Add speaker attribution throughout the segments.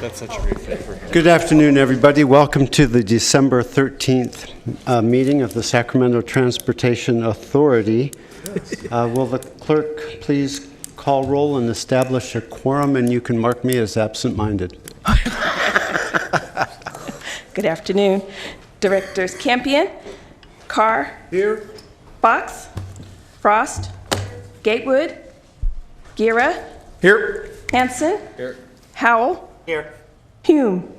Speaker 1: That's such a great favor.
Speaker 2: Good afternoon, everybody. Welcome to the December 13th meeting of the Sacramento Transportation Authority. Will the clerk please call roll and establish a quorum, and you can mark me as absent-minded.
Speaker 3: Good afternoon. Directors Campion, Carr,
Speaker 1: Here.
Speaker 3: Fox, Frost, Gatewood, Gira,
Speaker 1: Here.
Speaker 3: Hanson,
Speaker 1: Here.
Speaker 3: Howell,
Speaker 1: Here.
Speaker 3: Hume,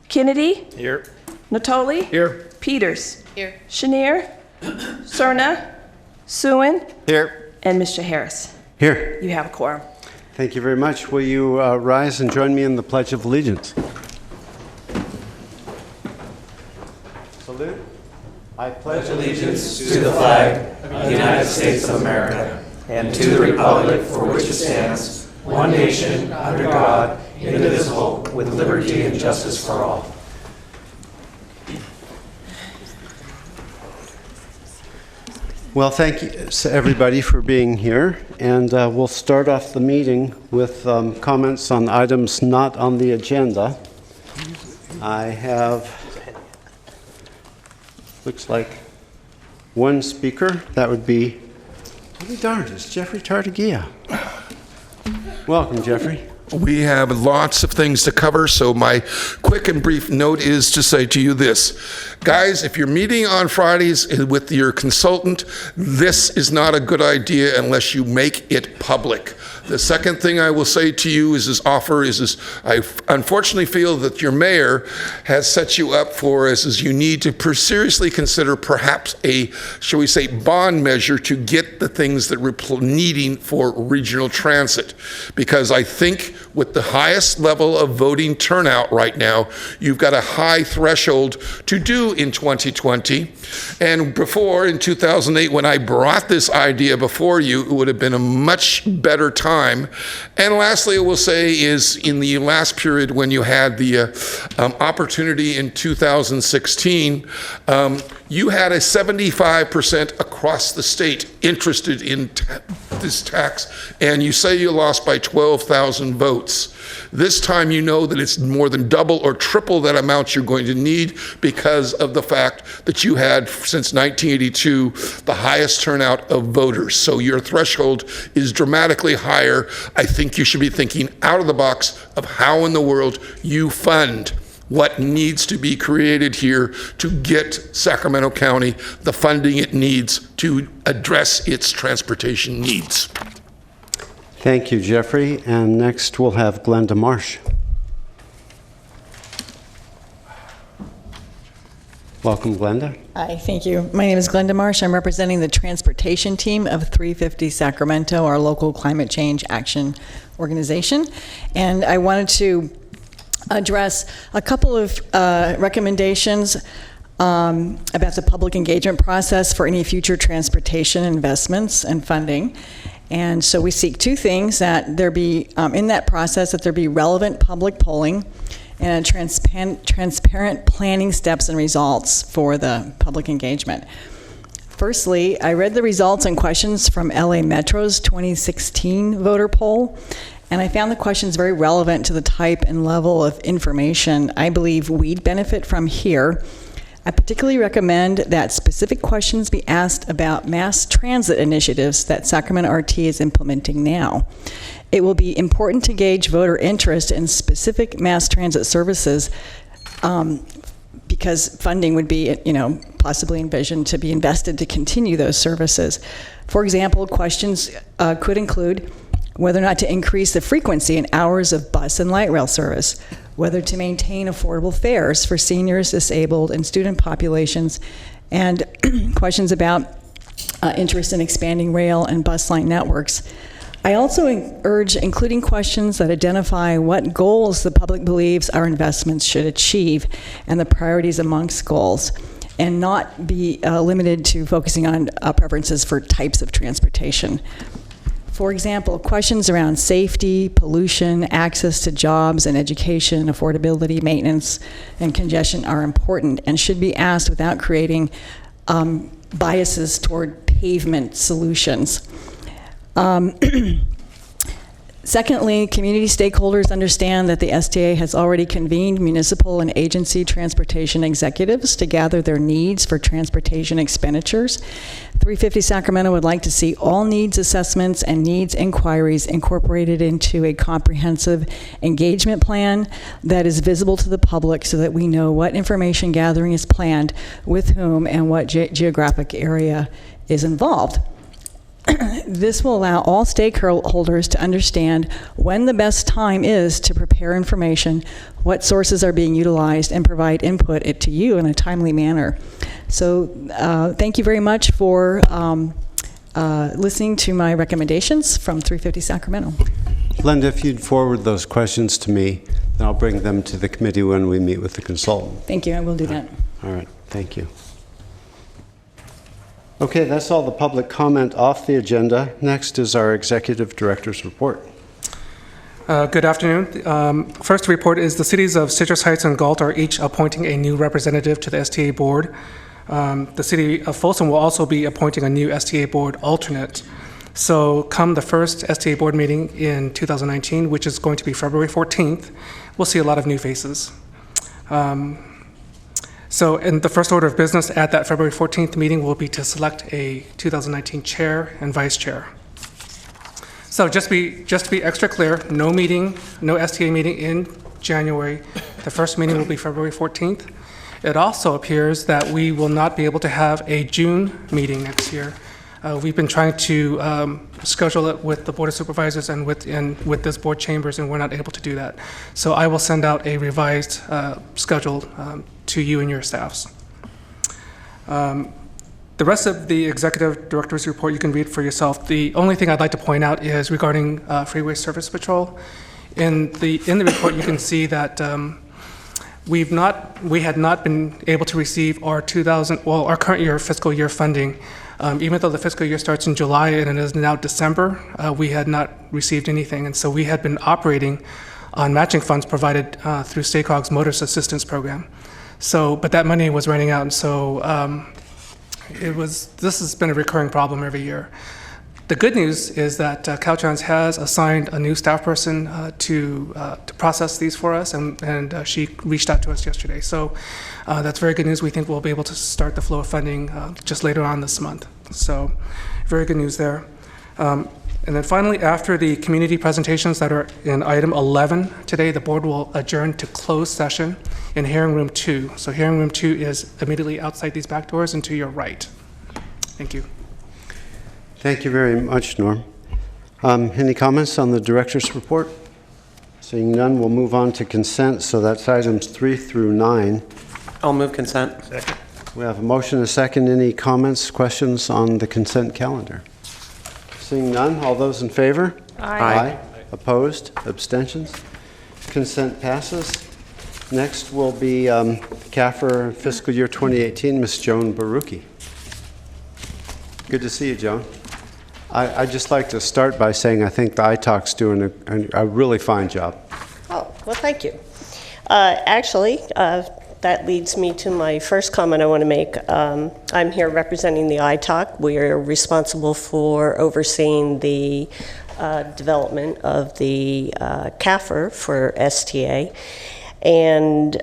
Speaker 3: Kennedy,
Speaker 1: Here.
Speaker 3: Natoli,
Speaker 1: Here.
Speaker 3: Peters,
Speaker 4: Here.
Speaker 3: Chenier, Cerna, Suen,
Speaker 1: Here.
Speaker 3: and Mr. Harris.
Speaker 2: Here.
Speaker 3: You have a quorum.
Speaker 2: Thank you very much. Will you rise and join me in the Pledge of Allegiance? Salute. I pledge
Speaker 5: Allegiance to the flag of the United States of America and to the republic for which it stands, one nation, under God, indivisible, with liberty and justice for all.
Speaker 2: Well, thank you, everybody, for being here. And we'll start off the meeting with comments on items not on the agenda. I have, looks like, one speaker. That would be, I'll be darned, it's Jeffrey Tartagia. Welcome, Jeffrey.
Speaker 6: We have lots of things to cover, so my quick and brief note is to say to you this. Guys, if you're meeting on Fridays with your consultant, this is not a good idea unless you make it public. The second thing I will say to you is I unfortunately feel that your mayor has set you up for is you need to seriously consider perhaps a, shall we say, bond measure to get the things that we're needing for regional transit. Because I think with the highest level of voting turnout right now, you've got a high threshold to do in 2020. And before, in 2008, when I brought this idea before you, it would have been a much better time. And lastly, I will say is in the last period when you had the opportunity in 2016, you had a 75% across the state interested in this tax, and you say you lost by 12,000 votes. This time you know that it's more than double or triple that amount you're going to need because of the fact that you had, since 1982, the highest turnout of voters. So your threshold is dramatically higher. I think you should be thinking out of the box of how in the world you fund what needs to be created here to get Sacramento County the funding it needs to address its transportation needs.
Speaker 2: Thank you, Jeffrey. And next we'll have Glenda Marsh. Welcome, Glenda.
Speaker 4: Hi, thank you. My name is Glenda Marsh. I'm representing the transportation team of 350 Sacramento, our local climate change action organization. And I wanted to address a couple of recommendations about the public engagement process for any future transportation investments and funding. And so we seek two things: that there be, in that process, that there be relevant public polling and a transparent planning steps and results for the public engagement. Firstly, I read the results and questions from LA Metro's 2016 voter poll, and I found the questions very relevant to the type and level of information I believe we'd benefit from here. I particularly recommend that specific questions be asked about mass transit initiatives that Sacramento RT is implementing now. It will be important to gauge voter interest in specific mass transit services because funding would be, possibly envisioned to be invested to continue those services. For example, questions could include whether or not to increase the frequency and hours of bus and light rail service, whether to maintain affordable fares for seniors, disabled, and student populations, and questions about interest in expanding rail and bus line networks. I also urge including questions that identify what goals the public believes our investments should achieve and the priorities amongst goals, and not be limited to focusing on preferences for types of transportation. For example, questions around safety, pollution, access to jobs and education, affordability, maintenance, and congestion are important and should be asked without creating biases toward pavement solutions. Secondly, community stakeholders understand that the STA has already convened municipal and agency transportation executives to gather their needs for transportation expenditures. 350 Sacramento would like to see all needs assessments and needs inquiries incorporated into a comprehensive engagement plan that is visible to the public so that we know what information gathering is planned, with whom, and what geographic area is involved. This will allow all stakeholders to understand when the best time is to prepare information, what sources are being utilized, and provide input to you in a timely manner. So thank you very much for listening to my recommendations from 350 Sacramento.
Speaker 2: Linda, if you'd forward those questions to me, then I'll bring them to the committee when we meet with the consultant.
Speaker 4: Thank you, I will do that.
Speaker 2: All right, thank you. Okay, that's all the public comment off the agenda. Next is our executive director's report.
Speaker 1: Good afternoon. First report is the cities of Citrus Heights and Galt are each appointing a new representative to the STA board. The city of Folsom will also be appointing a new STA board alternate. So come the first STA board meeting in 2019, which is going to be February 14th, we'll see a lot of new faces. So in the first order of business at that February 14th meeting will be to select a 2019 chair and vice chair. So just to be extra clear, no STA meeting in January. The first meeting will be February 14th. It also appears that we will not be able to have a June meeting next year. We've been trying to schedule it with the Board of Supervisors and with this board chambers, and we're not able to do that. So I will send out a revised schedule to you and your staffs. The rest of the executive director's report you can read for yourself. The only thing I'd like to point out is regarding Freeway Service Patrol. In the report, you can see that we had not been able to receive our current year fiscal year funding. Even though the fiscal year starts in July and it is now December, we had not received anything, and so we had been operating on matching funds provided through STACOG's Motorist Assistance Program. But that money was running out, and so this has been a recurring problem every year. The good news is that Caltrans has assigned a new staff person to process these for us, and she reached out to us yesterday. So that's very good news. We think we'll be able to start the flow of funding just later on this month. So very good news there. And then finally, after the community presentations that are in item 11 today, the board will adjourn to closed session in hearing room 2. So hearing room 2 is immediately outside these back doors and to your right. Thank you.
Speaker 2: Thank you very much, Norm. Any comments on the director's report? Seeing none, we'll move on to consent. So that's items 3 through 9.
Speaker 5: I'll move consent. Second.
Speaker 2: We have a motion and a second. Any comments, questions on the consent calendar? Seeing none, all those in favor?
Speaker 5: Aye.
Speaker 2: Opposed? Abstentions? Consent passes. Next will be CAFR fiscal year 2018, Ms. Joan Baruki. Good to see you, Joan. I'd just like to start by saying I think the ITALC's doing a really fine job.
Speaker 7: Oh, well, thank you. That leads me to my first comment I want to make. I'm here representing the ITALC. We are responsible for overseeing the development of the CAFR for STA. And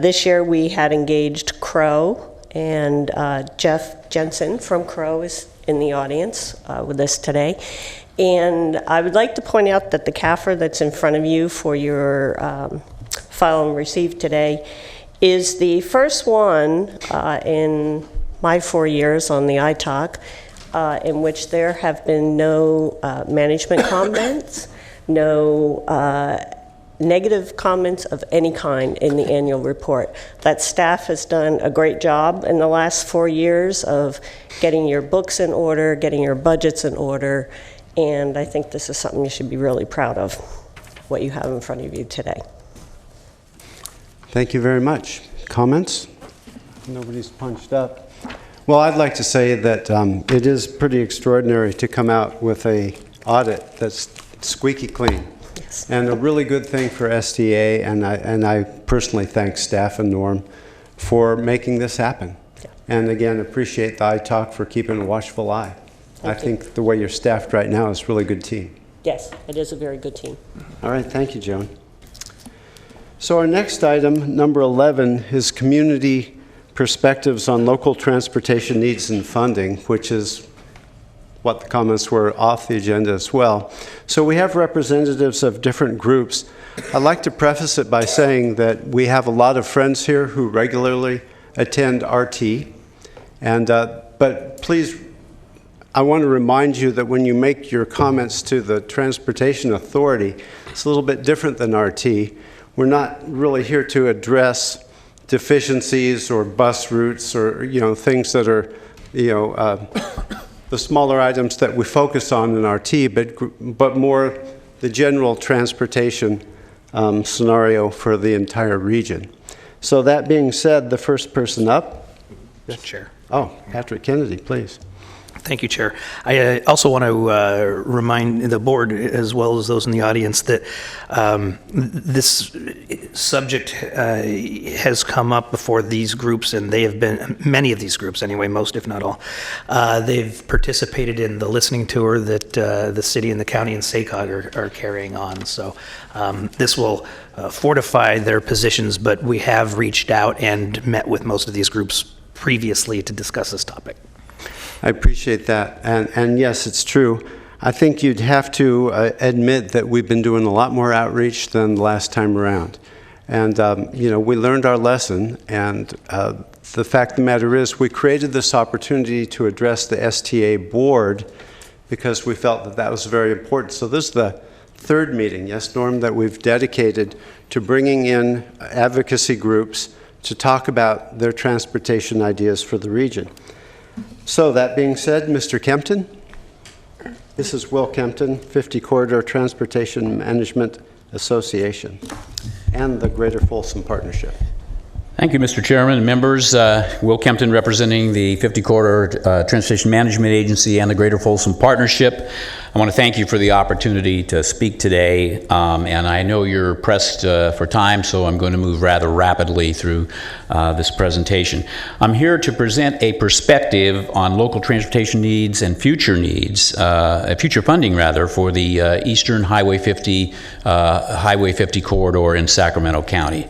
Speaker 7: this year we had engaged Crow, and Jeff Jensen from Crow is in the audience with us today. And I would like to point out that the CAFR that's in front of you for your file and receive today is the first one in my 4 years on the ITALC in which there have been no management comments, no negative comments of any kind in the annual report. That staff has done a great job in the last 4 years of getting your books in order, getting your budgets in order, and I think this is something you should be really proud of, what you have in front of you today.
Speaker 2: Thank you very much. Comments? Nobody's punched up. Well, I'd like to say that it is pretty extraordinary to come out with an audit that's squeaky clean.
Speaker 7: Yes.
Speaker 2: And a really good thing for STA, and I personally thank staff and Norm for making this happen.
Speaker 7: Yeah.
Speaker 2: And again, appreciate the ITALC for keeping a watchful eye. I think the way you're staffed right now is a really good team.
Speaker 7: Yes, it is a very good team.
Speaker 2: All right, thank you, Joan. So our next item, number 11, is community perspectives on local transportation needs and funding, which is what the comments were off the agenda as well. So we have representatives of different groups. I'd like to preface it by saying that we have a lot of friends here who regularly attend RT, and but please, I want to remind you that when you make your comments to the Transportation Authority, it's a little bit different than RT. We're not really here to address deficiencies or bus routes or, things that are, the smaller items that we focus on in RT, but more the general transportation scenario for the entire region. So that being said, the first person up.
Speaker 5: Mr. Chair.
Speaker 2: Oh, Patrick Kennedy, please.
Speaker 5: Thank you, Chair. I also want to remind the board, as well as those in the audience, that this subject has come up before these groups, and they have been, many of these groups anyway, most if not all, they've participated in the listening tour that the city and the county and SACOG are carrying on. So this will fortify their positions, but we have reached out and met with most of these groups previously to discuss this topic.
Speaker 2: I appreciate that. And yes, it's true. I think you'd have to admit that we've been doing a lot more outreach than the last time around. And, we learned our lesson. And the fact of the matter is we created this opportunity to address the STA board because we felt that that was very important. So this is the third meeting, yes, Norm, that we've dedicated to bringing in advocacy groups to talk about their transportation ideas for the region. So that being said, Mr. Kempton, this is Will Kempton, 50 Corridor Transportation Management Association and the Greater Folsom Partnership.
Speaker 8: Thank you, Mr. Chairman and members. Will Kempton representing the 50 Corridor Transportation Management Agency and the Greater Folsom Partnership. I want to thank you for the opportunity to speak today, and I know you're pressed for time, so I'm going to move rather rapidly through this presentation. I'm here to present a perspective on local transportation needs and future needs, future funding rather, for the Eastern Highway 50 corridor in Sacramento County.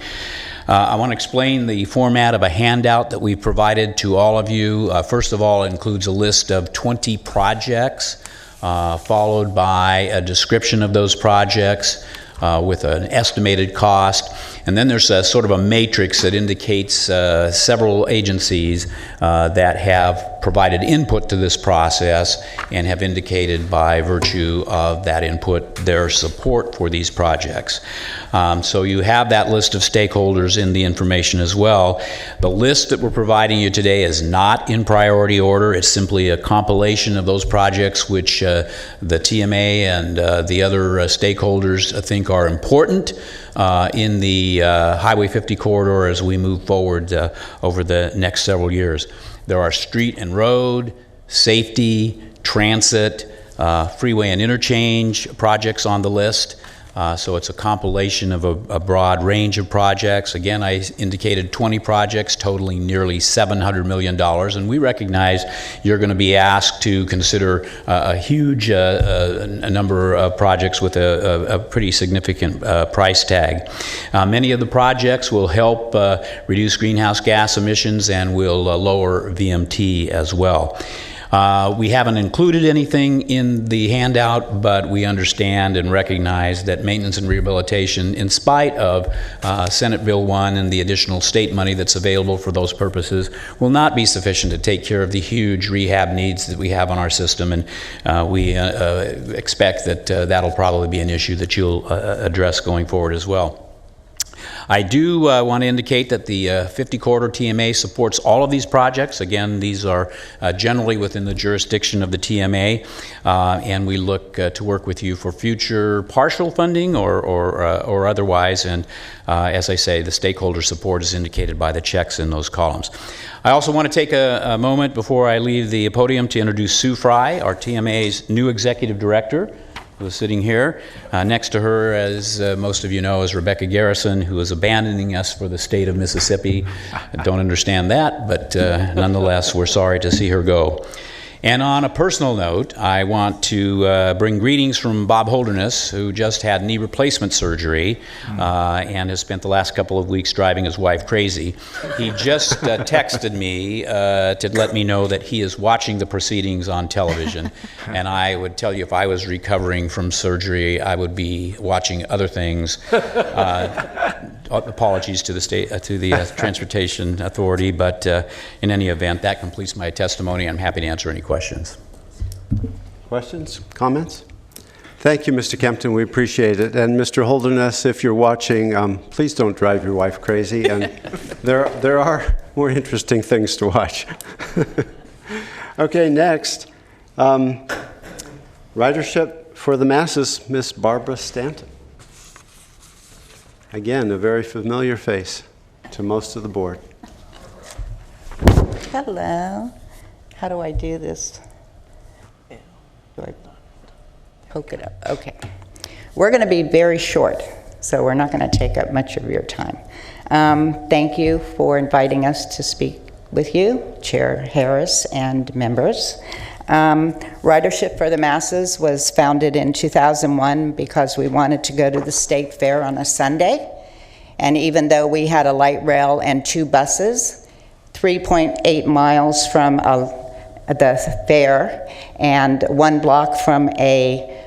Speaker 8: I want to explain the format of a handout that we've provided to all of you. First of all, it includes a list of 20 projects, followed by a description of those projects with an estimated cost. And then there's a sort of a matrix that indicates several agencies that have provided input to this process and have indicated by virtue of that input their support for these projects. So you have that list of stakeholders in the information as well. The list that we're providing you today is not in priority order. It's simply a compilation of those projects which the TMA and the other stakeholders think are important in the Highway 50 corridor as we move forward over the next several years. There are street and road, safety, transit, freeway and interchange projects on the list. So it's a compilation of a broad range of projects. Again, I indicated 20 projects totaling nearly $700 million, and we recognize you're going to be asked to consider a huge a number of projects with a pretty significant price tag. Many of the projects will help reduce greenhouse gas emissions and will lower VMT as well. We haven't included anything in the handout, but we understand and recognize that maintenance and rehabilitation, in spite of Senate Bill 1 and the additional state money that's available for those purposes, will not be sufficient to take care of the huge rehab needs that we have on our system, and we expect that that'll probably be an issue that you'll address going forward as well. I do want to indicate that the 50 Corridor TMA supports all of these projects. Again, these are generally within the jurisdiction of the TMA, and we look to work with you for future partial funding or otherwise. And as I say, the stakeholder support is indicated by the checks in those columns. I also want to take a moment before I leave the podium to introduce Sue Fry, our TMA's new executive director, who is sitting here. Next to her, as most of you know, is Rebecca Garrison, who is abandoning us for the state of Mississippi. I don't understand that, but nonetheless, we're sorry to see her go. And on a personal note, I want to bring greetings from Bob Holderness, who just had knee replacement surgery and has spent the last couple of weeks driving his wife crazy. He just texted me to let me know that he is watching the proceedings on television. And I would tell you, if I was recovering from surgery, I would be watching other things. Apologies to the state, to the Transportation Authority, but in any event, that completes my testimony. I'm happy to answer any questions.
Speaker 2: Questions? Comments? Thank you, Mr. Kempton. We appreciate it. And Mr. Holderness, if you're watching, please don't drive your wife crazy. And there are more interesting things to watch. Okay, next, ridership for the masses, Miss Barbara Stanton. Again, a very familiar face to most of the board.
Speaker 9: Hello. How do I do this? Do I poke it up? Okay. We're going to be very short, so we're not going to take up much of your time. Thank you for inviting us to speak with you, Chair Harris and members. Ridership for the Masses was founded in 2001 because we wanted to go to the state fair on a Sunday. And even though we had a light rail and 2 buses, 3.8 miles from the fair and 1 block from a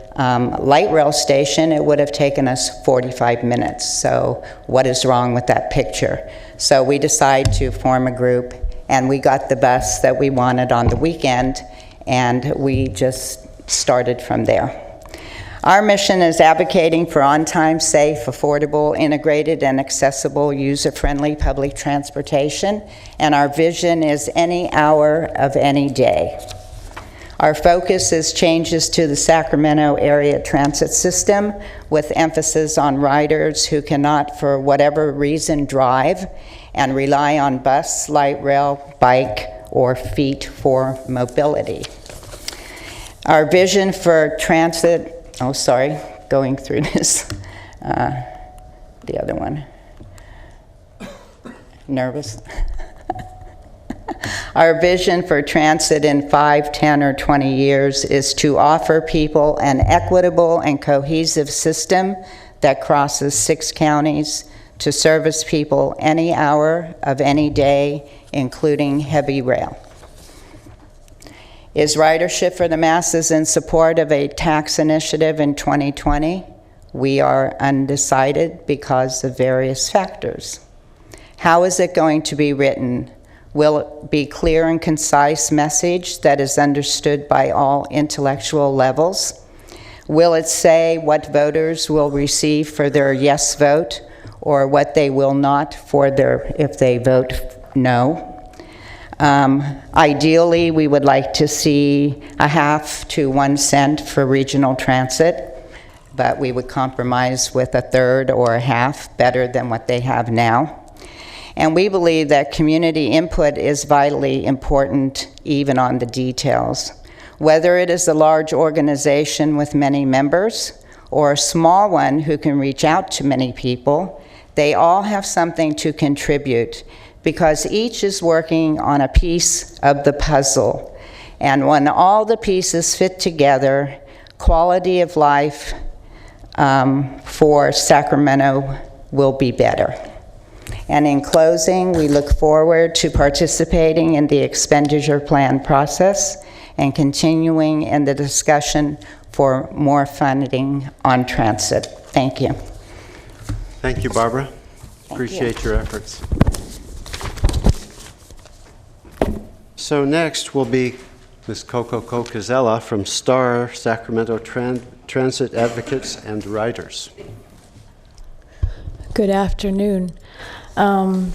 Speaker 9: light rail station, it would have taken us 45 minutes. So what is wrong with that picture? So we decided to form a group, and we got the bus that we wanted on the weekend, and we just started from there. Our mission is advocating for on-time, safe, affordable, integrated, and accessible, user-friendly public transportation, and our vision is any hour of any day. Our focus is changes to the Sacramento area transit system with emphasis on riders who cannot, for whatever reason, drive and rely on bus, light rail, bike, or feet for mobility. Our vision for transit, going through this, the other one, nervous. Our vision for transit in 5, 10, or 20 years is to offer people an equitable and cohesive system that crosses 6 counties to service people any hour of any day, including heavy rail. Is ridership for the masses in support of a tax initiative in 2020? We are undecided because of various factors. How is it going to be written? Will it be clear and concise message that is understood by all intellectual levels? Will it say what voters will receive for their yes vote or what they will not for their if they vote no? Ideally, we would like to see a half to 1 cent for regional transit, but we would compromise with a third or a half, better than what they have now. And we believe that community input is vitally important, even on the details. Whether it is a large organization with many members or a small one who can reach out to many people, they all have something to contribute, because each is working on a piece of the puzzle. And when all the pieces fit together, quality of life for Sacramento will be better. And in closing, we look forward to participating in the expenditure plan process and continuing in the discussion for more funding on transit. Thank you.
Speaker 2: Thank you, Barbara. Appreciate your efforts. So next will be Ms. Coco Cocazella from STAR, Sacramento Transit Advocates and Riders.
Speaker 10: Good afternoon. I'm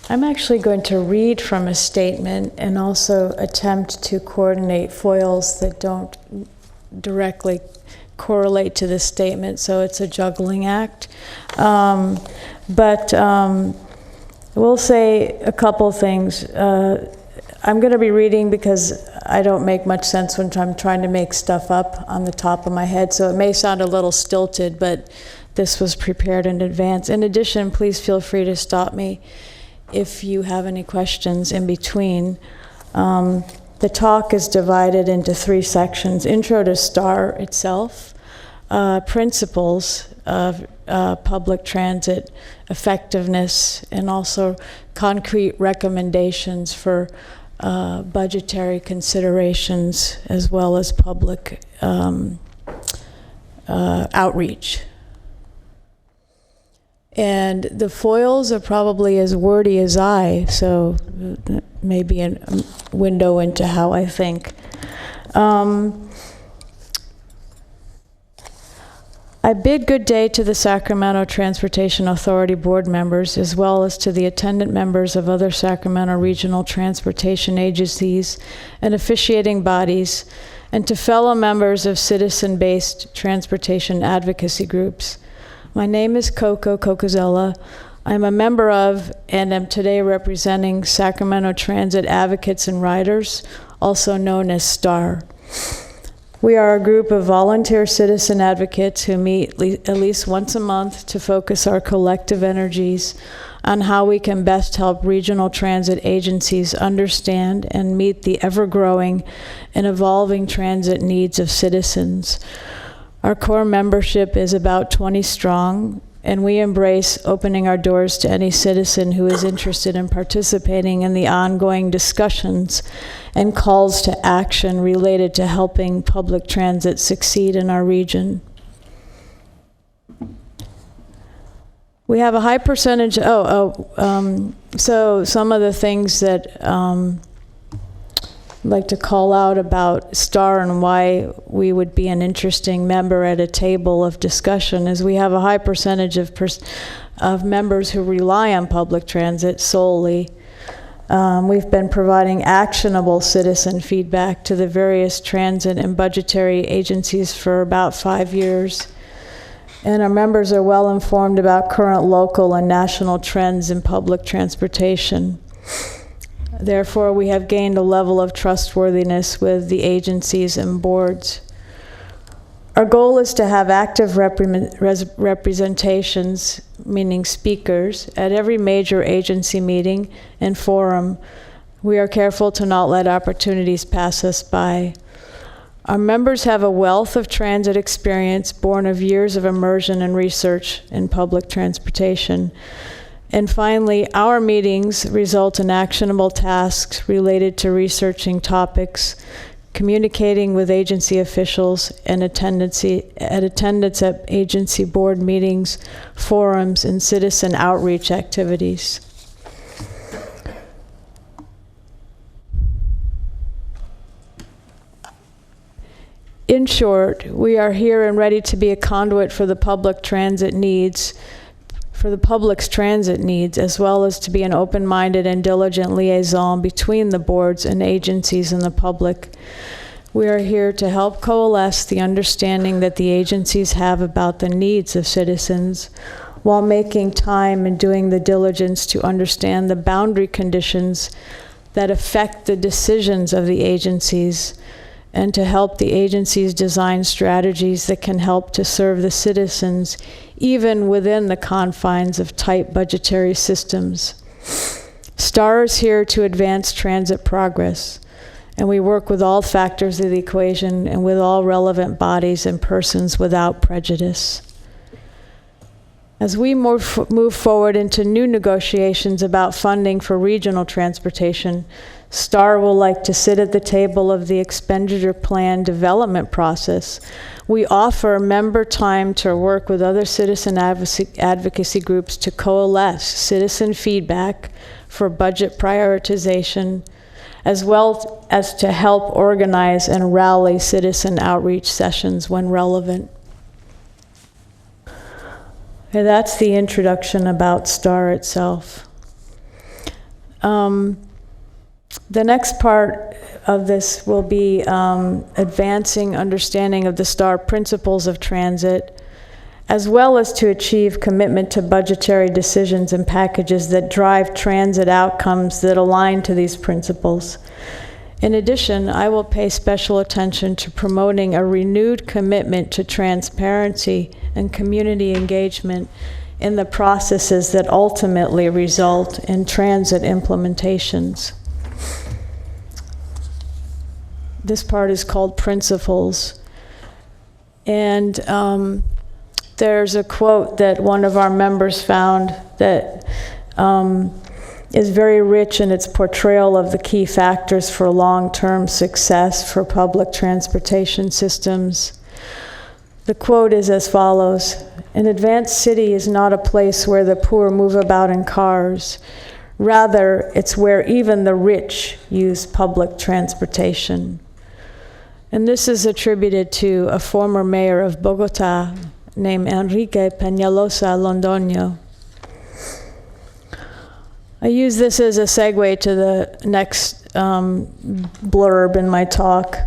Speaker 10: actually going to read from a statement and also attempt to coordinate foils that don't directly correlate to this statement, so it's a juggling act. But we'll say a couple things. I'm going to be reading because I don't make much sense when I'm trying to make stuff up on the top of my head, so it may sound a little stilted, but this was prepared in advance. In addition, please feel free to stop me if you have any questions in between. The talk is divided into 3 sections: intro to STAR itself, principles of public transit effectiveness, and also concrete recommendations for budgetary considerations, as well as public outreach. And the foils are probably as wordy as I, so maybe a window into how I think. I bid good day to the Sacramento Transportation Authority board members, as well as to the attendant members of other Sacramento regional transportation agencies and officiating bodies, and to fellow members of citizen-based transportation advocacy groups. My name is Coco Cocozella. I'm a member of and am today representing Sacramento Transit Advocates and Riders, also known as STAR. We are a group of volunteer citizen advocates who meet at least once a month to focus our collective energies on how we can best help regional transit agencies understand and meet the ever-growing and evolving transit needs of citizens. Our core membership is about 20 strong, and we embrace opening our doors to any citizen who is interested in participating in the ongoing discussions and calls to action related to helping public transit succeed in our region. We have a high percentage, so some of the things that I'd like to call out about STAR and why we would be an interesting member at a table of discussion is we have a high percentage of members who rely on public transit solely. We've been providing actionable citizen feedback to the various transit and budgetary agencies for about 5 years. And our members are well informed about current local and national trends in public transportation. Therefore, we have gained a level of trustworthiness with the agencies and boards. Our goal is to have active representations, meaning speakers, at every major agency meeting and forum. We are careful to not let opportunities pass us by. Our members have a wealth of transit experience born of years of immersion and research in public transportation. And finally, our meetings result in actionable tasks related to researching topics, communicating with agency officials, and attendance at agency board meetings, forums, and citizen outreach activities. In short, we are here and ready to be a conduit for the public's transit needs, as well as to be an open-minded and diligent liaison between the boards and agencies and the public. We are here to help coalesce the understanding that the agencies have about the needs of citizens, while making time and doing the diligence to understand the boundary conditions that affect the decisions of the agencies, and to help the agencies design strategies that can help to serve the citizens even within the confines of tight budgetary systems. STAR is here to advance transit progress, and we work with all factors of the equation and with all relevant bodies and persons without prejudice. As we move forward into new negotiations about funding for regional transportation, STAR will like to sit at the table of the expenditure plan development process. We offer member time to work with other citizen advocacy groups to coalesce citizen feedback for budget prioritization, as well as to help organize and rally citizen outreach sessions when relevant. Okay, that's the introduction about STAR itself. The next part of this will be advancing understanding of the STAR principles of transit, as well as to achieve commitment to budgetary decisions and packages that drive transit outcomes that align to these principles. In addition, I will pay special attention to promoting a renewed commitment to transparency and community engagement in the processes that ultimately result in transit implementations. This part is called Principles. And there's a quote that one of our members found that is very rich in its portrayal of the key factors for long-term success for public transportation systems. The quote is as follows: "An advanced city is not a place where the poor move about in cars. Rather, it's where even the rich use public transportation." And this is attributed to a former mayor of Bogota named Enrique Peñalosa Londoño. I use this as a segue to the next blurb in my talk.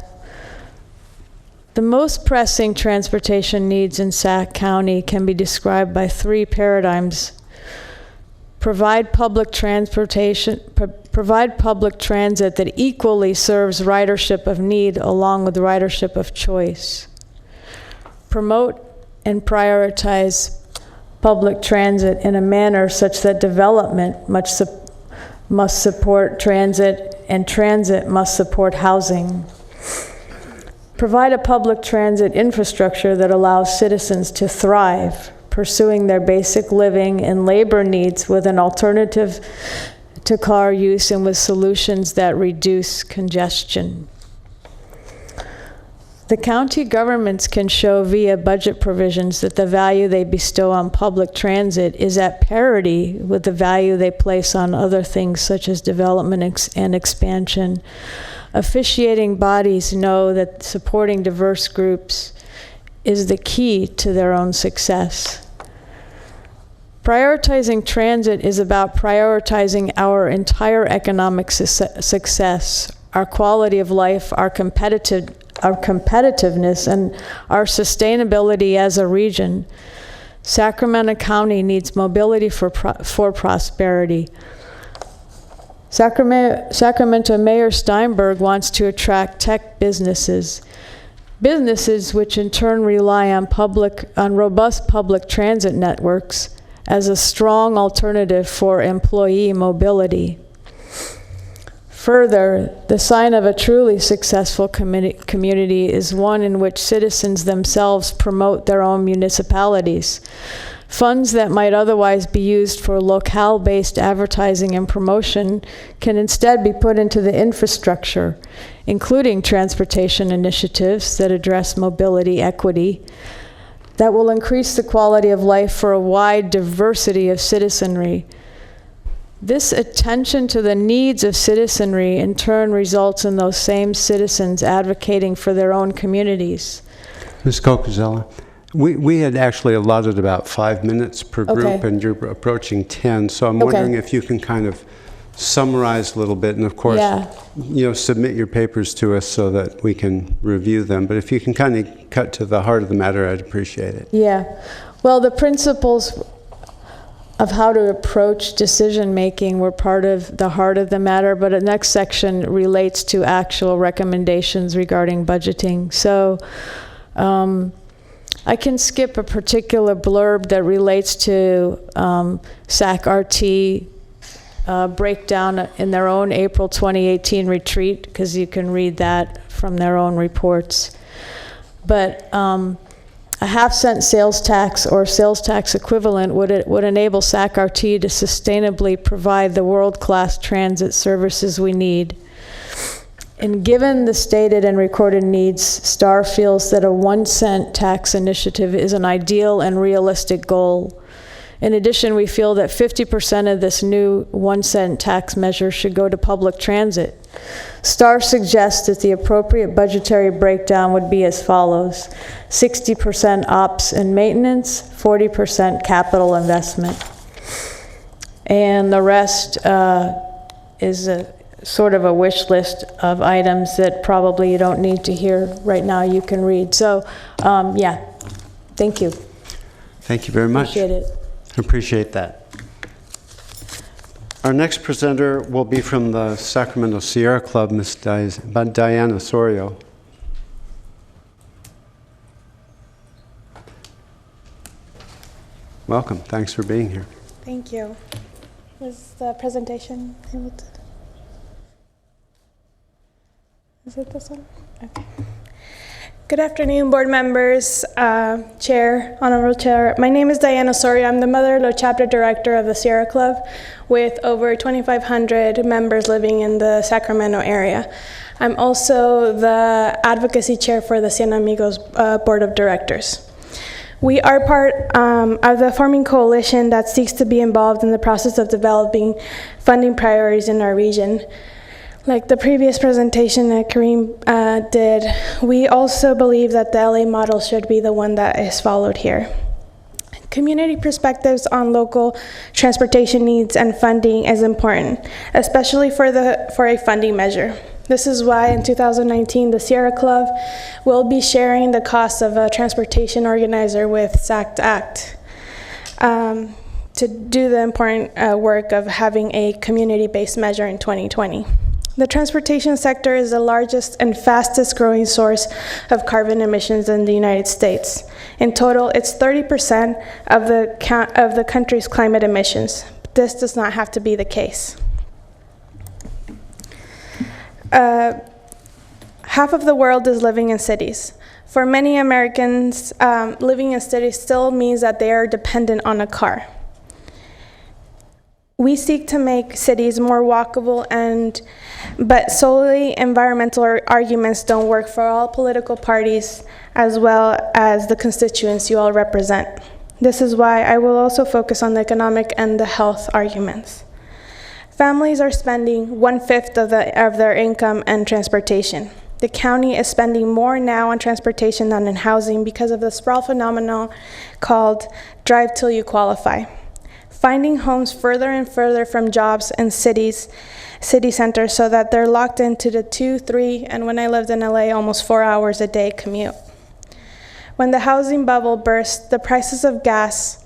Speaker 10: The most pressing transportation needs in Sac County can be described by three paradigms. Provide public transit that equally serves ridership of need along with ridership of choice. Promote and prioritize public transit in a manner such that development must support transit and transit must support housing. Provide a public transit infrastructure that allows citizens to thrive, pursuing their basic living and labor needs with an alternative to car use and with solutions that reduce congestion. The county governments can show via budget provisions that the value they bestow on public transit is at parity with the value they place on other things such as development and expansion. Officiating bodies know that supporting diverse groups is the key to their own success. Prioritizing transit is about prioritizing our entire economic success, our quality of life, our competitiveness, and our sustainability as a region. Sacramento County needs mobility for prosperity. Sacramento Mayor Steinberg wants to attract tech businesses which in turn rely on robust public transit networks as a strong alternative for employee mobility. Further, the sign of a truly successful community is one in which citizens themselves promote their own municipalities. Funds that might otherwise be used for locale-based advertising and promotion can instead be put into the infrastructure, including transportation initiatives that address mobility equity, that will increase the quality of life for a wide diversity of citizenry. This attention to the needs of citizenry in turn results in those same citizens advocating for their own communities.
Speaker 2: Ms. Cocozella, we had actually allotted about 5 minutes per group,
Speaker 10: Okay.
Speaker 2: and you're approaching 10, so I'm wondering if you can kind of summarize a little bit, and of course, submit your papers to us so that we can review them. But if you can kind of cut to the heart of the matter, I'd appreciate it.
Speaker 10: Yeah. Well, the principles of how to approach decision-making were part of the heart of the matter, but the next section relates to actual recommendations regarding budgeting. So I can skip a particular blurb that relates to SAC-RT breakdown in their own April 2018 retreat, because you can read that from their own reports. But a half-cent sales tax or sales tax equivalent would enable SAC-RT to sustainably provide the world-class transit services we need. And given the stated and recorded needs, STAR feels that a 1-cent tax initiative is an ideal and realistic goal. In addition, we feel that 50% of this new 1-cent tax measure should go to public transit. STAR suggests that the appropriate budgetary breakdown would be as follows: 60% ops and maintenance, 40% capital investment. And the rest is a sort of a wish list of items that probably you don't need to hear right now. You can read. So, yeah, thank you.
Speaker 2: Thank you very much.
Speaker 10: Appreciate it.
Speaker 2: Appreciate that. Our next presenter will be from the Sacramento Sierra Club, Ms. Diana Sorio. Welcome. Thanks for being here.
Speaker 11: Thank you. Was the presentation able to? Is it this one? Okay. Good afternoon, board members, Chair, Honorable Chair. My name is Diana Osorio. I'm the Mother-in-law chapter director of the Sierra Club with over 2,500 members living in the Sacramento area. I'm also the advocacy chair for the Cien Amigos board of directors. We are part of the forming coalition that seeks to be involved in the process of developing funding priorities in our region. Like the previous presentation that Kareem did, we also believe that the LA model should be the one that is followed here. Community perspectives on local transportation needs and funding is important, especially for a funding measure. This is why in 2019, the Sierra Club will be sharing the cost of a transportation organizer with SACT to do the important work of having a community-based measure in 2020. The transportation sector is the largest and fastest growing source of carbon emissions in the United States. In total, it's 30% of the country's climate emissions. This does not have to be the case. Half of the world is living in cities. For many Americans, living in cities still means that they are dependent on a car. We seek to make cities more walkable, but solely environmental arguments don't work for all political parties as well as the constituents you all represent. This is why I will also focus on the economic and the health arguments. Families are spending 1/5 of their income on transportation. The county is spending more now on transportation than in housing because of the sprawl phenomenon called drive till you qualify. Finding homes further and further from jobs and city centers so that they're locked into the 2, 3, and when I lived in LA, almost 4 hours a day commute. When the housing bubble burst, the prices of gas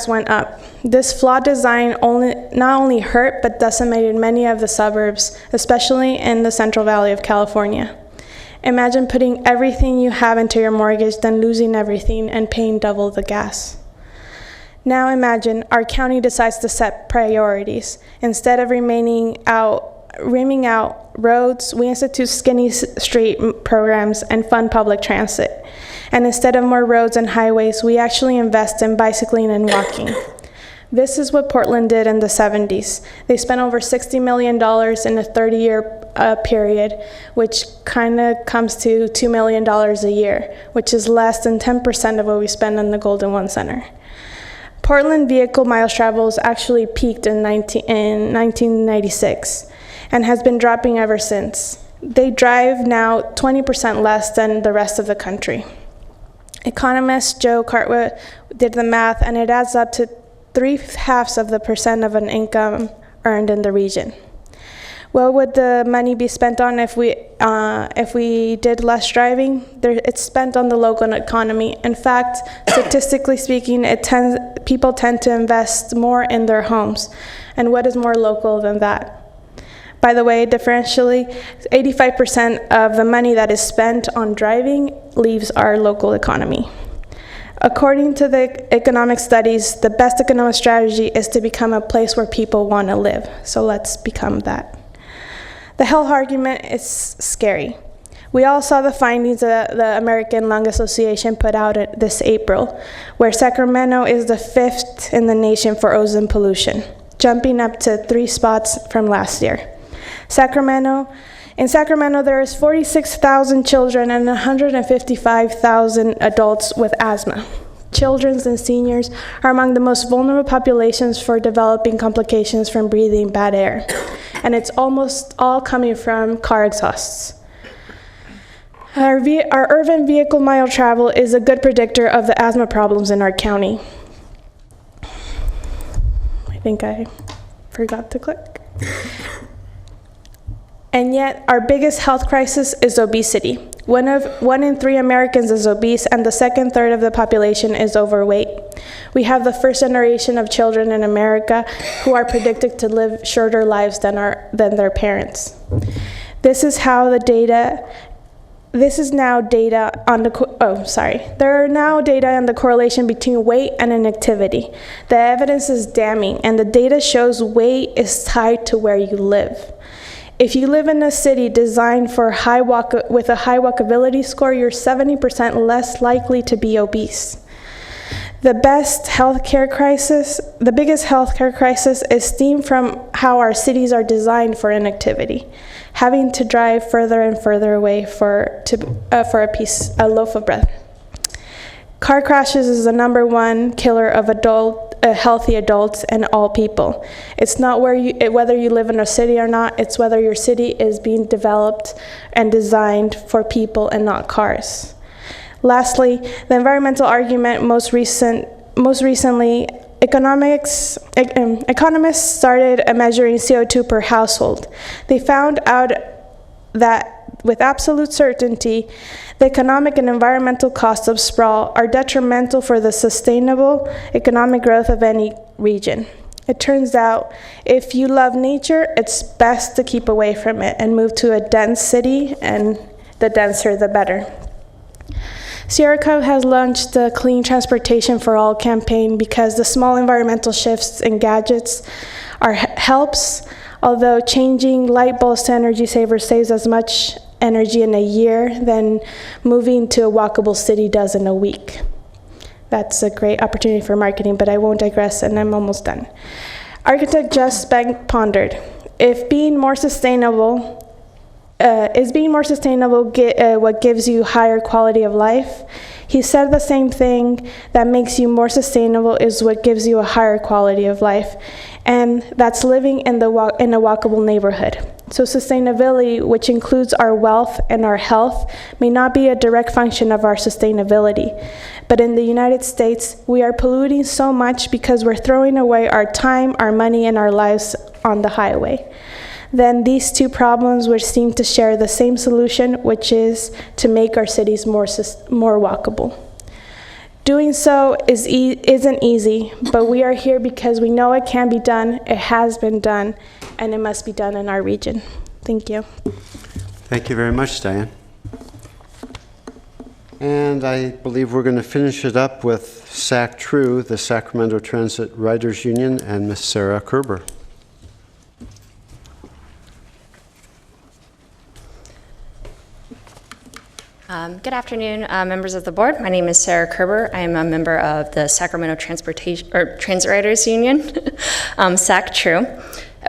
Speaker 11: went up. This flawed design not only hurt, but decimated many of the suburbs, especially in the Central Valley of California. Imagine putting everything you have into your mortgage, then losing everything and paying double the gas. Now imagine our county decides to set priorities. Instead of reaming out roads, we institute skinny street programs and fund public transit. And instead of more roads and highways, we actually invest in bicycling and walking. This is what Portland did in the 70s. They spent over $60 million in a 30-year period, which kind of comes to $2 million a year, which is less than 10% of what we spend on the Golden One Center. Portland vehicle miles traveled actually peaked in 1996 and has been dropping ever since. They drive now 20% less than the rest of the country. Economist Joe Cartwright did the math, and it adds up to 0.3% of an income earned in the region. What would the money be spent on if we did less driving? It's spent on the local economy. In fact, statistically speaking, people tend to invest more in their homes. And what is more local than that? By the way, differentially, 85% of the money that is spent on driving leaves our local economy. According to the economic studies, the best economic strategy is to become a place where people want to live. So let's become that. The health argument is scary. We all saw the findings that the American Lung Association put out this April, where Sacramento is the 5th in the nation for ozone pollution, jumping up to 3 spots from last year. In Sacramento, there is 46,000 children and 155,000 adults with asthma. Children and seniors are among the most vulnerable populations for developing complications from breathing bad air, and it's almost all coming from car exhausts. Our urban vehicle mile travel is a good predictor of the asthma problems in our county. I think I forgot to click. And yet, our biggest health crisis is obesity. 1 in 3 Americans is obese, and the second third of the population is overweight. We have the first generation of children in America who are predicted to live shorter lives than their parents. There are now data on the correlation between weight and inactivity. The evidence is damning, and the data shows weight is tied to where you live. If you live in a city designed for with a high walkability score, you're 70% less likely to be obese. The biggest healthcare crisis is stemmed from how our cities are designed for inactivity, having to drive further and further away for a loaf of bread. Car crashes is the #1 killer of healthy adults and all people. It's not whether you live in a city or not, it's whether your city is being developed and designed for people and not cars. Lastly, the environmental argument most recently, economists started measuring CO2 per household. They found out that with absolute certainty, the economic and environmental costs of sprawl are detrimental for the sustainable economic growth of any region. It turns out, if you love nature, it's best to keep away from it and move to a dense city, and the denser, the better. Sierra Club has launched the Clean Transportation for All campaign because the small environmental shifts and gadgets helps, although changing light bulbs to energy savers saves as much energy in a year than moving to a walkable city does in a week. That's a great opportunity for marketing, but I won't digress, and I'm almost done. Architect Just Bank pondered, being more sustainable what gives you higher quality of life? He said the same thing, that makes you more sustainable is what gives you a higher quality of life, and that's living in a walkable neighborhood. So sustainability, which includes our wealth and our health, may not be a direct function of our sustainability. But in the United States, we are polluting so much because we're throwing away our time, our money, and our lives on the highway. Then these two problems would seem to share the same solution, which is to make our cities more walkable. Doing so isn't easy, but we are here because we know it can be done, it has been done, and it must be done in our region. Thank you.
Speaker 2: Thank you very much, Diane. And I believe we're going to finish it up with SAC-TRU, the Sacramento Transit Riders Union, and Ms. Sarah Kerber.
Speaker 12: Good afternoon, members of the board. My name is Sarah Kerber. I am a member of the Sacramento Transit Riders Union, SAC-TRU.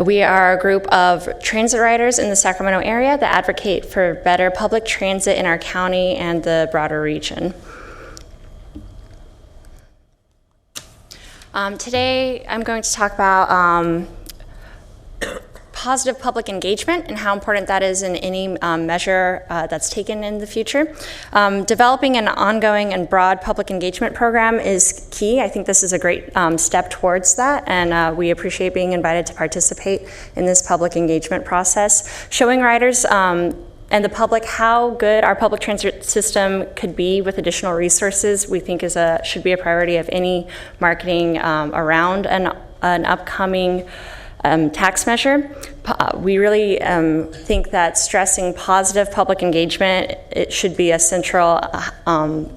Speaker 12: We are a group of transit riders in the Sacramento area that advocate for better public transit in our county and the broader region. Today, I'm going to talk about positive public engagement and how important that is in any measure that's taken in the future. Developing an ongoing and broad public engagement program is key. I think this is a great step towards that, and we appreciate being invited to participate in this public engagement process. Showing riders and the public how good our public transit system could be with additional resources, we think should be a priority of any marketing around an upcoming tax measure. We really think that stressing positive public engagement, it should be a central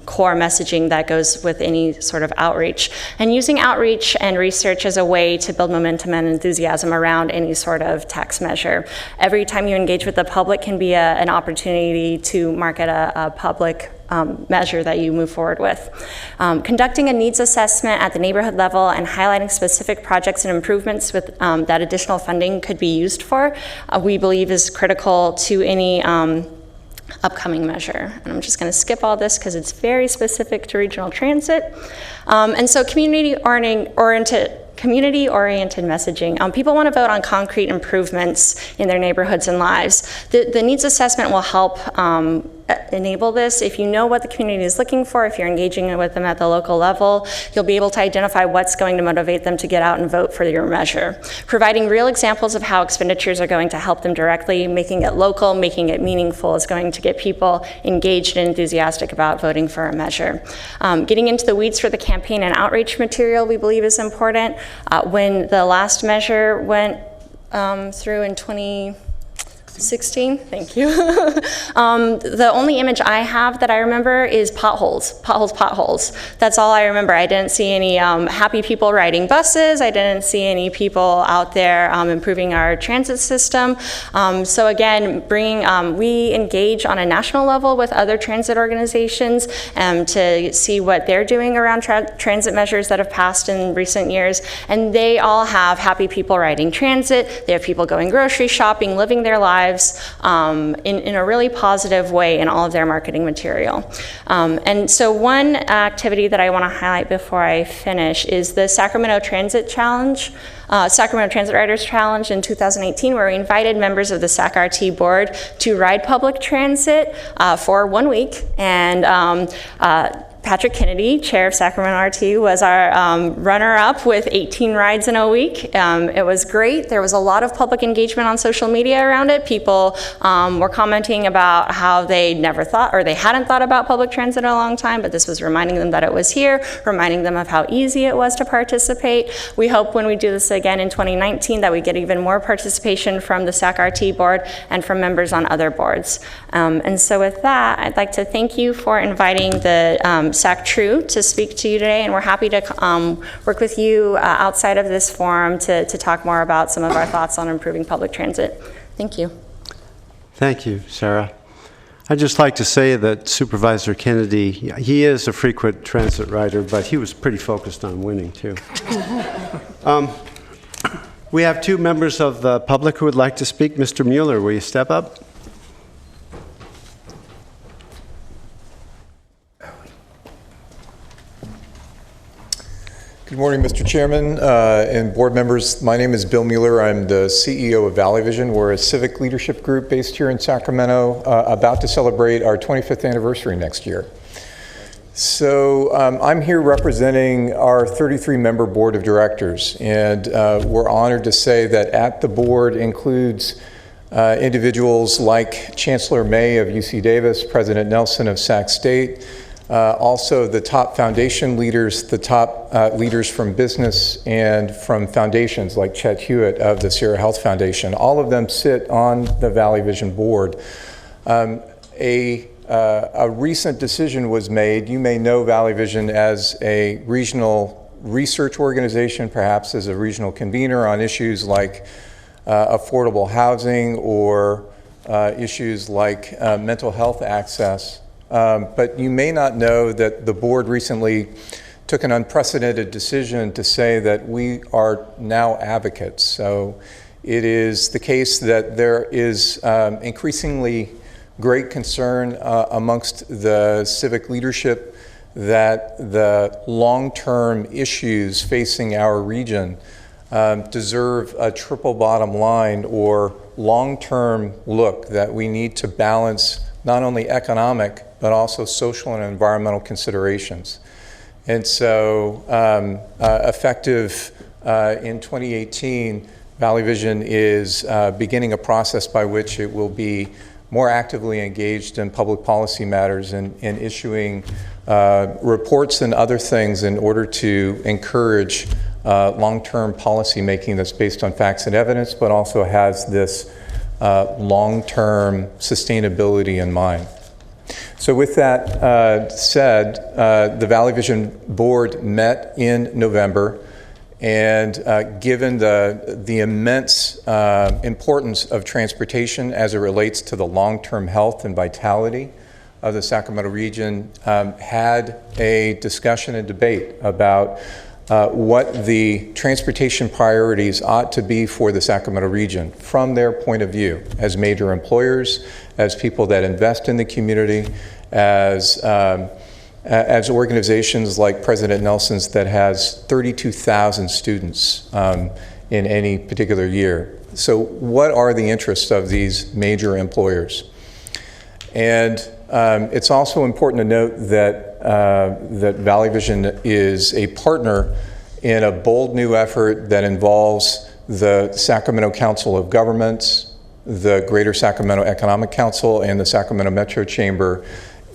Speaker 12: core messaging that goes with any sort of outreach. And using outreach and research as a way to build momentum and enthusiasm around any sort of tax measure. Every time you engage with the public can be an opportunity to market a public measure that you move forward with. Conducting a needs assessment at the neighborhood level and highlighting specific projects and improvements with that additional funding could be used for, we believe is critical to any upcoming measure. And I'm just going to skip all this because it's very specific to regional transit. And so community-oriented messaging. People want to vote on concrete improvements in their neighborhoods and lives. The needs assessment will help enable this. If you know what the community is looking for, if you're engaging with them at the local level, you'll be able to identify what's going to motivate them to get out and vote for your measure. Providing real examples of how expenditures are going to help them directly, making it local, making it meaningful is going to get people engaged and enthusiastic about voting for a measure. Getting into the weeds for the campaign and outreach material we believe is important. When the last measure went through in 16, thank you. The only image I have that I remember is potholes. That's all I remember. I didn't see any happy people riding buses. I didn't see any people out there improving our transit system. So again, we engage on a national level with other transit organizations to see what they're doing around transit measures that have passed in recent years. And they all have happy people riding transit. They have people going grocery shopping, living their lives in a really positive way in all of their marketing material. And so one activity that I want to highlight before I finish is the Sacramento Transit Challenge, Sacramento Transit Riders Challenge in 2018, where we invited members of the SAC-RT board to ride public transit for 1 week. And Patrick Kennedy, chair of Sacramento RT, was our runner-up with 18 rides in a week. It was great. There was a lot of public engagement on social media around it. People were commenting about how they never thought, or they hadn't thought about public transit in a long time, but this was reminding them that it was here, reminding them of how easy it was to participate. We hope when we do this again in 2019 that we get even more participation from the SAC-RT board and from members on other boards. And so with that, I'd like to thank you for inviting the SAC True to speak to you today, and we're happy to work with you outside of this forum to talk more about some of our thoughts on improving public transit. Thank you.
Speaker 2: Thank you, Sarah. I'd just like to say that Supervisor Kennedy, he is a frequent transit rider, but he was pretty focused on winning, too. We have two members of the public who would like to speak. Mr. Mueller, will you step up?
Speaker 13: Good morning, Mr. Chairman and board members. My name is Bill Mueller. I'm the CEO of Valley Vision. We're a civic leadership group based here in Sacramento, about to celebrate our 25th anniversary next year. So I'm here representing our 33-member board of directors, and we're honored to say that at the board includes individuals like Chancellor May of UC Davis, President Nelson of Sac State, also the top foundation leaders, the top leaders from business and from foundations like Chet Hewitt of the Sierra Health Foundation. All of them sit on the Valley Vision board. A recent decision was made. You may know Valley Vision as a regional research organization, perhaps as a regional convener on issues like affordable housing or issues like mental health access. But you may not know that the board recently took an unprecedented decision to say that we are now advocates. So it is the case that there is increasingly great concern amongst the civic leadership that the long-term issues facing our region deserve a triple bottom line or long-term look, that we need to balance not only economic but also social and environmental considerations. And so effective in 2018, Valley Vision is beginning a process by which it will be more actively engaged in public policy matters and issuing reports and other things in order to encourage long-term policy making that's based on facts and evidence, but also has this long-term sustainability in mind. So with that said, the Valley Vision board met in November, and given the immense importance of transportation as it relates to the long-term health and vitality of the Sacramento region, had a discussion and debate about what the transportation priorities ought to be for the Sacramento region from their point of view as major employers, as people that invest in the community, as organizations like President Nelson's that has 32,000 students in any particular year. So what are the interests of these major employers? And it's also important to note that that Valley Vision is a partner in a bold new effort that involves the Sacramento Council of Governments, the Greater Sacramento Economic Council, and the Sacramento Metro Chamber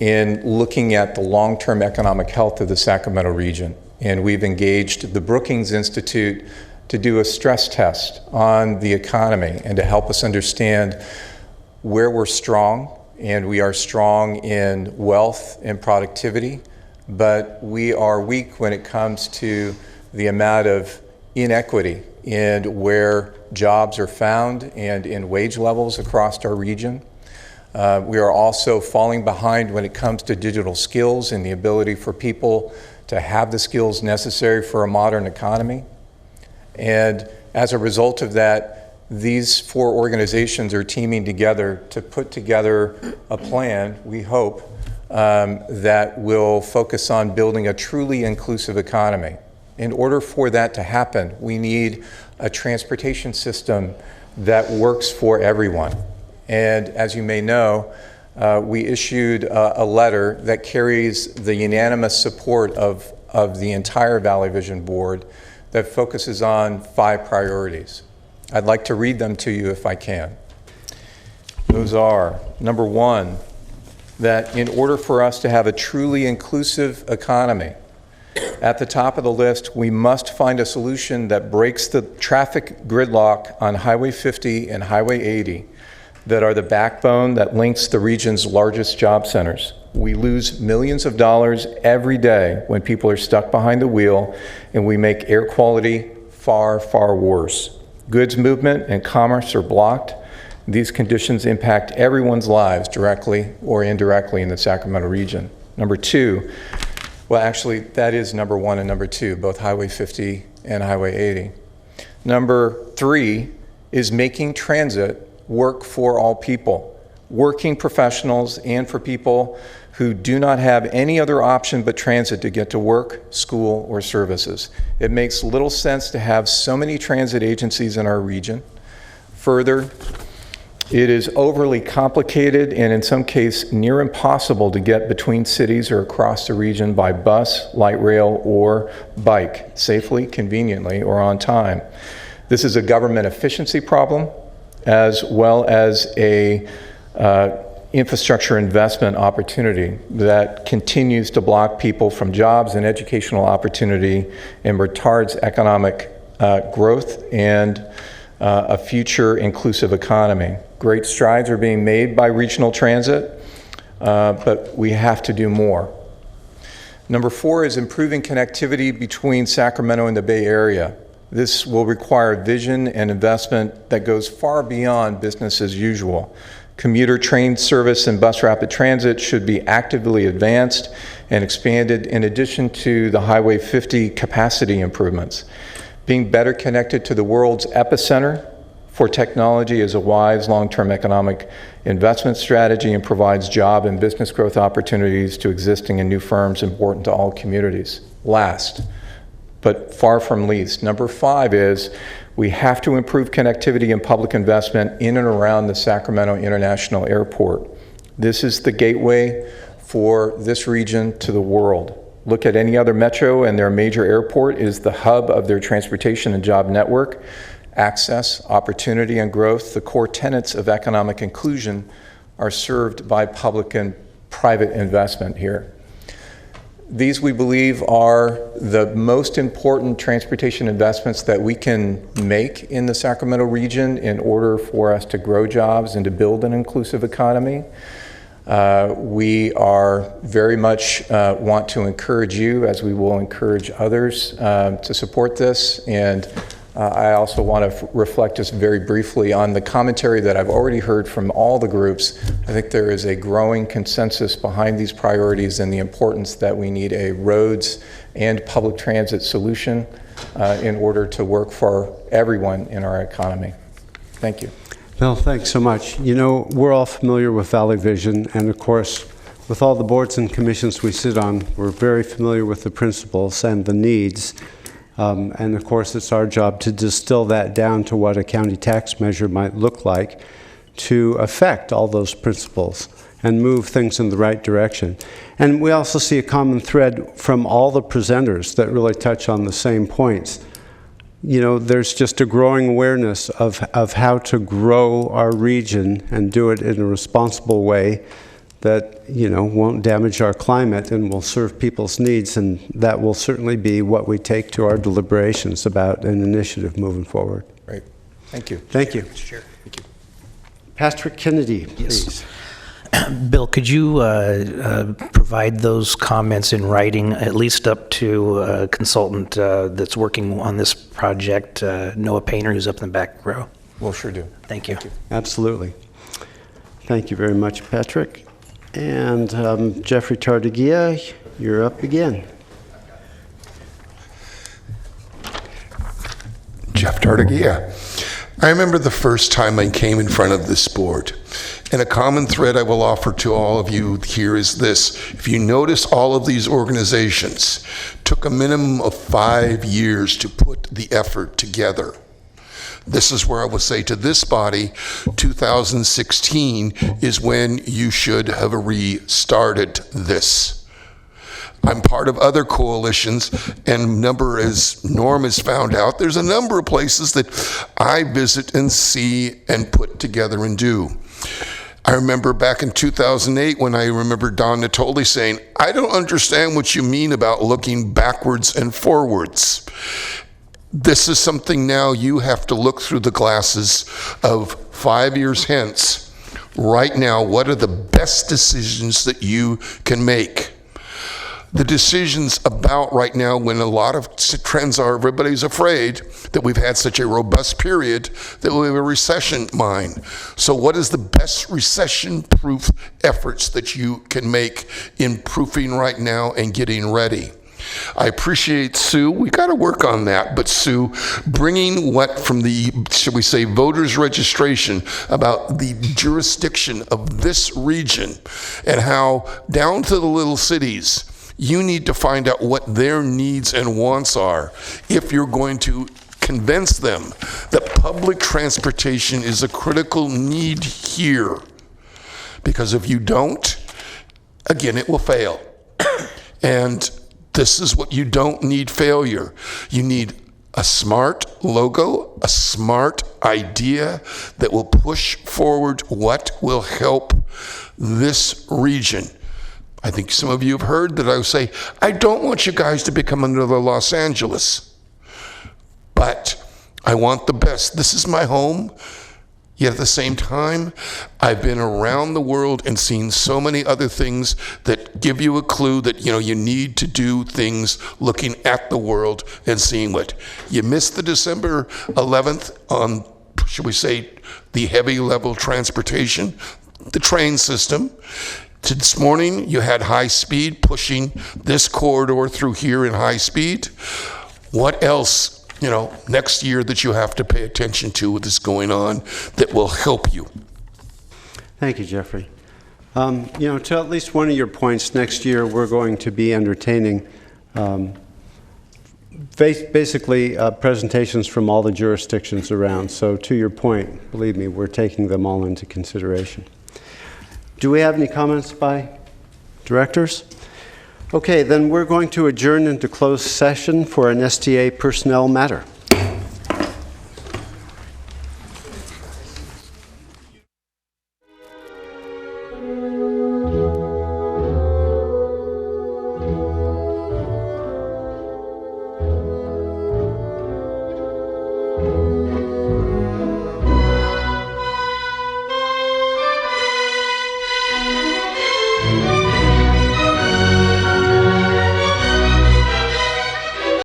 Speaker 13: in looking at the long-term economic health of the Sacramento region. And we've engaged the Brookings Institute to do a stress test on the economy and to help us understand where we're strong, and we are strong in wealth and productivity, but we are weak when it comes to the amount of inequity in where jobs are found and in wage levels across our region. We are also falling behind when it comes to digital skills and the ability for people to have the skills necessary for a modern economy. And as a result of that, these four organizations are teaming together to put together a plan, we hope, that will focus on building a truly inclusive economy. In order for that to happen, we need a transportation system that works for everyone. And as you may know, we issued a letter that carries the unanimous support of the entire Valley Vision Board that focuses on 5 priorities. I'd like to read them to you if I can. Those are, number 1, that in order for us to have a truly inclusive economy, at the top of the list, we must find a solution that breaks the traffic gridlock on Highway 50 and Highway 80 that are the backbone that links the region's largest job centers. We lose millions of dollars every day when people are stuck behind the wheel, and we make air quality far, far worse. Goods movement and commerce are blocked. These conditions impact everyone's lives directly or indirectly in the Sacramento region. Number 2, well, actually, that is number 1 and number 2, both Highway 50 and Highway 80. Number 3 is making transit work for all people, working professionals, and for people who do not have any other option but transit to get to work, school, or services. It makes little sense to have so many transit agencies in our region. Further, it is overly complicated and in some cases near impossible to get between cities or across the region by bus, light rail, or bike safely, conveniently, or on time. This is a government efficiency problem as well as a infrastructure investment opportunity that continues to block people from jobs and educational opportunity and retards economic growth and a future inclusive economy. Great strides are being made by regional transit, but we have to do more. Number 4 is improving connectivity between Sacramento and the Bay Area. This will require vision and investment that goes far beyond business as usual. Commuter train service and bus rapid transit should be actively advanced and expanded in addition to the Highway 50 capacity improvements. Being better connected to the world's epicenter for technology is a wise long-term economic investment strategy and provides job and business growth opportunities to existing and new firms important to all communities. Last, but far from least, number 5 is we have to improve connectivity and public investment in and around the Sacramento International Airport. This is the gateway for this region to the world. Look at any other metro, and their major airport is the hub of their transportation and job network. Access, opportunity, and growth, the core tenets of economic inclusion, are served by public and private investment here. These, we believe, are the most important transportation investments that we can make in the Sacramento region in order for us to grow jobs and to build an inclusive economy. We are very much want to encourage you, as we will encourage others, to support this. And I also want to reflect just very briefly on the commentary that I've already heard from all the groups. I think there is a growing consensus behind these priorities and the importance that we need a roads and public transit solution in order to work for everyone in our economy. Thank you.
Speaker 2: Bill, thanks so much. You know, we're all familiar with Valley Vision, and of course, with all the boards and commissions we sit on, we're very familiar with the principles and the needs. And of course, it's our job to distill that down to what a county tax measure might look like to affect all those principles and move things in the right direction. And we also see a common thread from all the presenters that really touch on the same points. You know, there's just a growing awareness of how to grow our region and do it in a responsible way that, you know, won't damage our climate and will serve people's needs, and that will certainly be what we take to our deliberations about an initiative moving forward.
Speaker 13: Great. Thank you.
Speaker 2: Thank you.
Speaker 5: Mr. Chair. Thank you.
Speaker 2: Patrick Kennedy, please.
Speaker 5: Bill, could you provide those comments in writing, at least up to a consultant that's working on this project, Noah Painter, who's up in the back row?
Speaker 13: We'll sure do.
Speaker 5: Thank you.
Speaker 2: Absolutely. Thank you very much, Patrick. And Jeffrey Tardaguia, you're up again.
Speaker 6: Jeff Tardaguia. I remember the first time I came in front of this board, and a common thread I will offer to all of you here is this. If you notice, all of these organizations took a minimum of 5 years to put the effort together. This is where I will say to this body, 2016 is when you should have restarted this. I'm part of other coalitions, and number, as Norm has found out, there's a number of places that I visit and see and put together and do. I remember back in 2008 when I remember Don Natoli saying, I don't understand what you mean about looking backwards and forwards. This is something now you have to look through the glasses of 5 years hence. Right now, what are the best decisions that you can make? The decisions about right now, when a lot of trends are, everybody's afraid that we've had such a robust period that we'll have a recession mine. So what is the best recession-proof efforts that you can make in proofing right now and getting ready? I appreciate Sue. We got to work on that. But Sue, bringing what from the, should we say, voters registration about the jurisdiction of this region and how down to the little cities, you need to find out what their needs and wants are if you're going to convince them that public transportation is a critical need here. Because if you don't, again, it will fail. And this is what you don't need: failure. You need a smart logo, a smart idea that will push forward what will help this region. I think some of you have heard that I would say, I don't want you guys to become another Los Angeles, but I want the best. This is my home. Yet at the same time, I've been around the world and seen so many other things that give you a clue that, you need to do things looking at the world and seeing what. You missed the December 11th on, should we say, the heavy level transportation, the train system. This morning, you had high speed pushing this corridor through here in high speed. What else, next year that you have to pay attention to with this going on that will help you?
Speaker 2: Thank you, Jeffrey. To at least one of your points, next year we're going to be entertaining basically presentations from all the jurisdictions around. So to your point, believe me, we're taking them all into consideration. Do we have any comments by directors? Okay, then we're going to adjourn into closed session for an STA personnel matter.